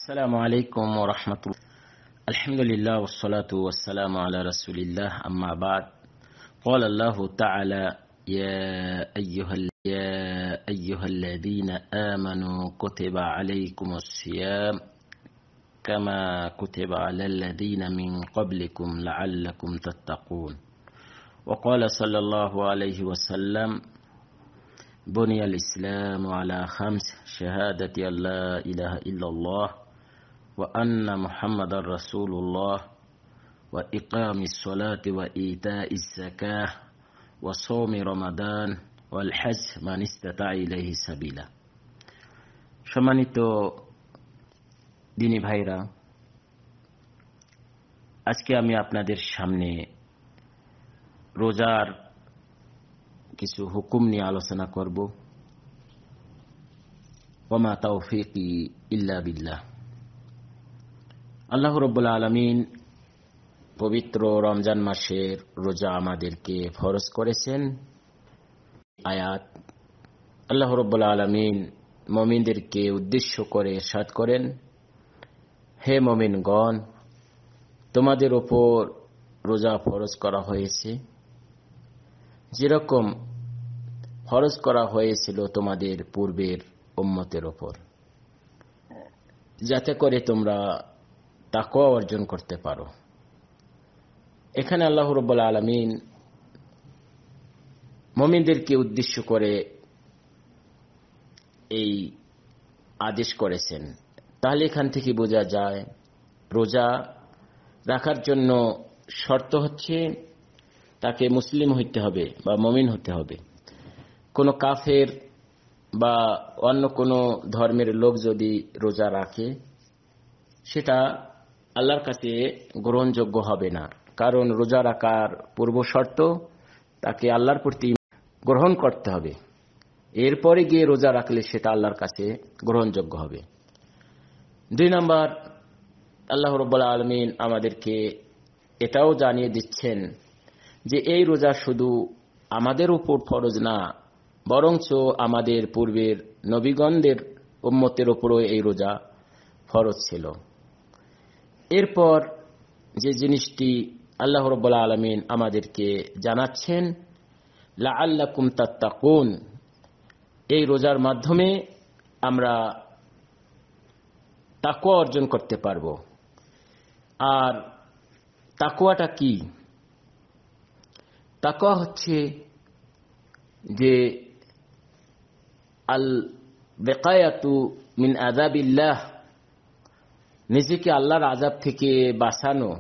السلام عليكم ورحمة الله. الحمد لله والصلاة والسلام على رسول الله. أما بعد، قال الله تعالى: يا أيها الذين آمنوا كتب عليكم الصيام كما كتب على الذين من قبلكم لعلكم تتقون. وقال صلى الله عليه وسلم: بني الإسلام على 5: شهادة أن لا إله إلا الله وأن محمد رسول الله وإقام الصلاة وإيتاء الزكاة وصوم رمضان والحج من استطاع إليه سبيلا। সম্মানিত দিনী ভাইরা, আজকে আমি আপনাদের সামনে রোজার কিছু হুকুম নিয়ে আলোচনা করব। ওমা তাওফীকি ইল্লা বিল্লাহ। আল্লাহ রাব্বুল আলামিন পবিত্র রমজান মাসের রোজা আমাদেরকে ফরজ করেছেন। আয়াত আল্লাহ রাব্বুল আলামিন মুমিনদেরকে উদ্দেশ্য করে ইরশাদ করেন: হে মুমিনগণ, তোমাদের উপর রোজা ফরজ করা হয়েছে যেরকম ফরজ করা হয়েছিল তোমাদের পূর্বের উম্মতের উপর, যাতে করে তোমরা তাকওয়া অর্জন করতে পারো। এখানে আল্লাহ রাব্বুল আলামিন মুমিনদেরকে উদ্দেশ্য করে এই আদেশ করেছেন। তাহলে এখান থেকে বোঝা যায় রোজা রাখার জন্য শর্ত হচ্ছে তাকে মুসলিম হইতে হবে বা মুমিন হতে হবে। কোনো কাফের বা অন্য কোনো ধর্মের লোক যদি রোজা রাখে, সেটা আল্লাহর কাছে গ্রহণযোগ্য হবে না। কারণ রোজা রাখার পূর্ব শর্ত তাকে আল্লাহর প্রতি গ্রহণ করতে হবে, এরপরে গিয়ে রোজা রাখলে সেটা আল্লাহর কাছে গ্রহণযোগ্য হবে। 2 নম্বর, আল্লাহ রাব্বুল আলামিন আমাদেরকে এটাও জানিয়ে দিচ্ছেন যে এই রোজা শুধু আমাদের উপর ফরজ না, বরঞ্চ আমাদের পূর্বের নবীগণদের উম্মতের উপরও এই রোজা ফরজ ছিল। এরপর যে জিনিসটি আল্লাহ রাব্বুল আলামিন আমাদেরকে জানাচ্ছেন, লাআল্লাকুম তাত্তাকুন, এই রোজার মাধ্যমে আমরা তাকওয়া অর্জন করতে পারব। আর তাকওয়াটা কি? তাকওয়া হচ্ছে যে আল বিকায়াতু মিন আযাবিল্লাহ, নিজেকে আল্লাহর আযাব থেকে বাঁচানো,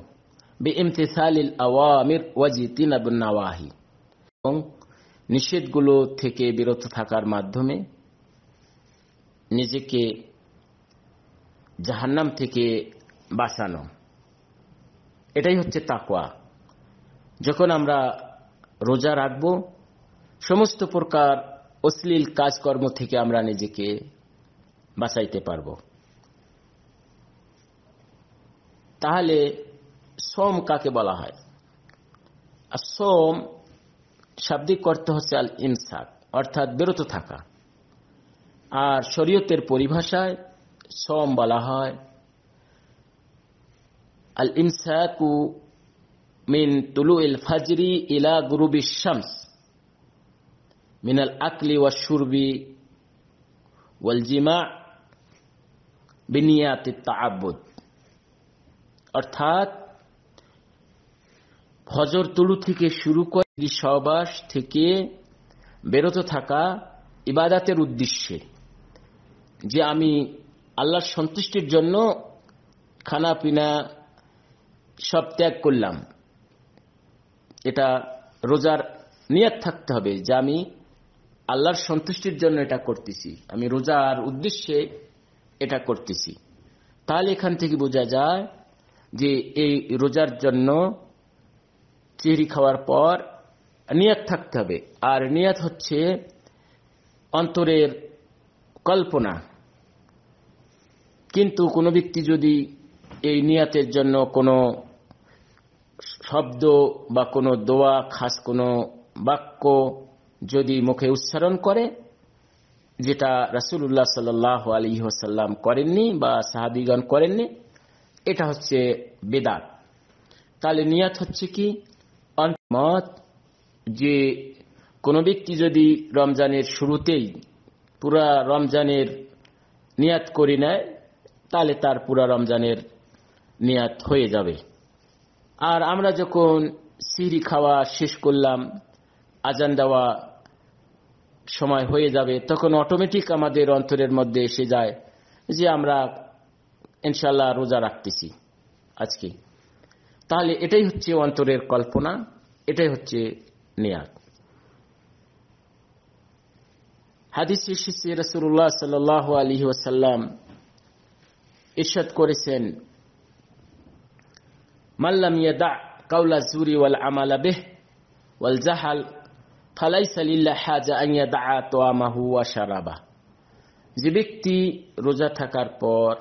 বিইমতিসালিল আওয়ামির ওয়া জিতিনাবুন নাওয়াহি, এবং নিষেধগুলো থেকে বিরত থাকার মাধ্যমে নিজেকে জাহান্নাম থেকে বাঁচানো। এটাই হচ্ছে তাকওয়া। যখন আমরা রোজা রাখব, সমস্ত প্রকার অশ্লীল কাজকর্ম থেকে আমরা নিজেকে বাঁচাইতে পারব। তাহলে সোম কাকে বলা হয়? আর সোম শাব্দিক অর্থ হচ্ছে আল ইমসাক, অর্থাৎ বিরত থাকা। আর শরীয়তের পরিভাষায় সোম বলা হয় আল ইমসাকু মিন তুলুইল ফাজরি ইলা গুরুবিশ শামস মিনাল আকলি ওয়াশ শুরবি ওয়াল জিমা বিনিয়াতিত তাআব্বুদ, অর্থাৎ ফজর তুলু থেকে শুরু করে সহবাস থেকে বিরত থাকা ইবাদতের উদ্দেশ্যে, যে আমি আল্লাহর সন্তুষ্টির জন্য খানা পিনা সব ত্যাগ করলাম। এটা রোজার নিয়ত থাকতে হবে যে আমি আল্লাহর সন্তুষ্টির জন্য এটা করতেছি, আমি রোজার উদ্দেশ্যে এটা করতেছি। তাহলে এখান থেকে বোঝা যায় যে এই রোজার জন্য সেহরি খাওয়ার পর নিয়ত থাকতে হবে। আর নিয়ত হচ্ছে অন্তরের কল্পনা। কিন্তু কোনো ব্যক্তি যদি এই নিয়তের জন্য কোনো শব্দ বা কোনো দোয়া, খাস কোনো বাক্য যদি মুখে উচ্চারণ করে, যেটা রাসূলুল্লাহ সাল্লাল্লাহু আলাইহি ওয়াসাল্লাম করেননি বা সাহাবীগণ করেননি, এটা হচ্ছে বিদআত। তাহলে নিয়াত হচ্ছে কি? মত যে কোনো ব্যক্তি যদি রমজানের শুরুতেই পুরা রমজানের নিয়াত করে নেয়, তাহলে তার পুরা রমজানের নিয়াত হয়ে যাবে। আর আমরা যখন সিহরি খাওয়া শেষ করলাম, আজান দেওয়া সময় হয়ে যাবে, তখন অটোমেটিক আমাদের অন্তরের মধ্যে এসে যায় যে আমরা ইনশাআল্লাহ রোজা রাখতেছি আজকে। তাহলে এটাই হচ্ছে অন্তরের কল্পনা, এটাই হচ্ছে নিয়াত। হাদিসে এসেছে রাসূলুল্লাহ সাল্লাল্লাহু আলাইহি ওয়াসাল্লাম ইরশাদ করেছেন, মান লাম ইয়াদা কাওলা যুরি ওয়াল আমালা বিহি ওয়াল জাহাল ফালাইসা লিল্লাহি হাজা আন ইয়াদা তাআমাহু ওয়া শারাবাহু। যে ব্যক্তি রোজা থাকার পর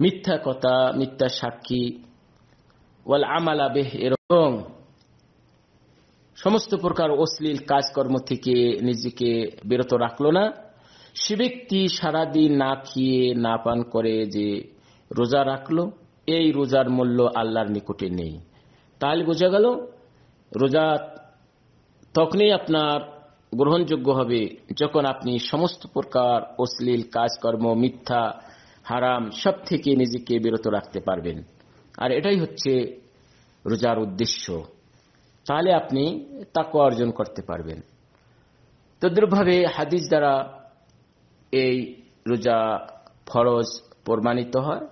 মিথ্যা কথা, মিথ্যা সাক্ষী, ওয়াল আমালা বিহি এবং সমস্ত প্রকার অশ্লীল কাজকর্ম থেকে নিজেকে বিরত রাখলো না, সে ব্যক্তি সারাদিন না খেয়ে না পান করে যে রোজা রাখলো, এই রোজার মূল্য আল্লাহর নিকটে নেই। তাহলে বোঝা গেল রোজা তখনই আপনার গ্রহণযোগ্য হবে যখন আপনি সমস্ত প্রকার অশ্লীল কাজকর্ম, মিথ্যা, হারাম সব থেকে নিজেকে বিরত রাখতে পারবেন। আর এটাই হচ্ছে রোজার উদ্দেশ্য। তাহলে আপনি তাকওয়া অর্জন করতে পারবেন। তদ্রুপভাবে হাদিস দ্বারা এই রোজা ফরজ প্রমাণিত হয়।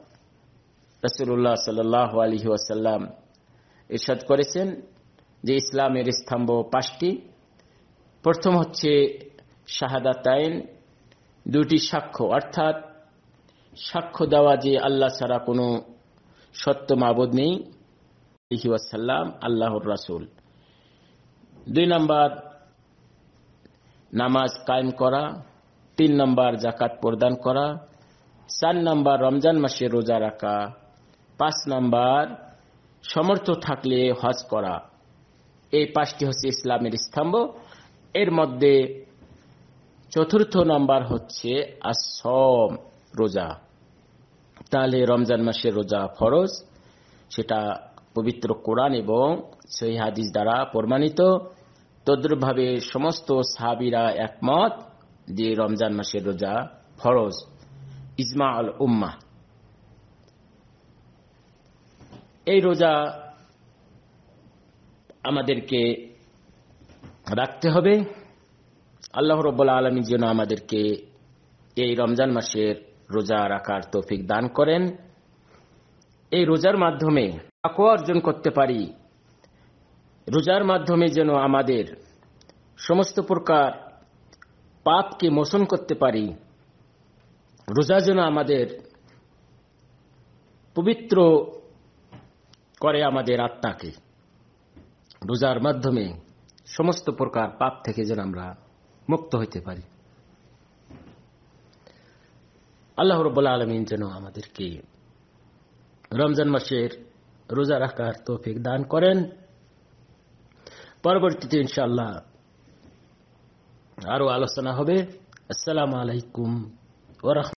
রাসূলুল্লাহ সাল্লাল্লাহু আলাইহি ওয়াসাল্লাম ইরশাদ করেছেন যে ইসলামের স্তম্ভ 5টি। প্রথম হচ্ছে শাহাদাতাইন, দুটি সাক্ষ্য, অর্থাৎ সাক্ষ্য দেওয়া যে আল্লাহ ছাড়া কোনো সত্য মাবুদ নেই, আলাইহি ওয়াসাল্লাম আল্লাহর রাসূল। 2 নাম্বার নামাজ কায়েম করা, 3 নাম্বার যাকাত প্রদান করা, 4 নাম্বার রমজান মাসে রোজা রাখা, 5 নাম্বার সমর্থ থাকলে হজ করা। এই 5টি হচ্ছে ইসলামের স্তম্ভ। এর মধ্যে 4র্থ নাম্বার হচ্ছে আস-সাওম, রোজা। তাহলে রমজান মাসের রোজা ফরজ, সেটা পবিত্র কোরআন এবং সহিহ হাদিস দ্বারা প্রমাণিত। তদ্রুপভাবে সমস্ত সাহাবীরা একমত যে রমজান মাসের রোজা ফরজ, ইজমা আল উম্মাহ। এই রোজা আমাদেরকে রাখতে হবে। আল্লাহ রাব্বুল আলামিন যেন আমাদেরকে এই রমজান মাসের রোজা রাখার তৌফিক দান করেন। এই রোজার মাধ্যমে তাকওয়া অর্জন করতে পারি, রোজার মাধ্যমে যেন আমাদের সমস্ত প্রকার পাপকে মোচন করতে পারি, রোজা যেন আমাদের পবিত্র করে আমাদের আত্মাকে, রোজার মাধ্যমে সমস্ত প্রকার পাপ থেকে যেন আমরা মুক্ত হইতে পারি। আল্লাহ রাব্বুল আলামিন যেন আমাদেরকে রমজান মাসের রোজা রাখার তৌফিক দান করেন। পরবর্তীতে ইনশাআল্লাহ আরো আলোচনা হবে। আসসালামু আলাইকুম ওয়া রাহমাতুল্লাহ।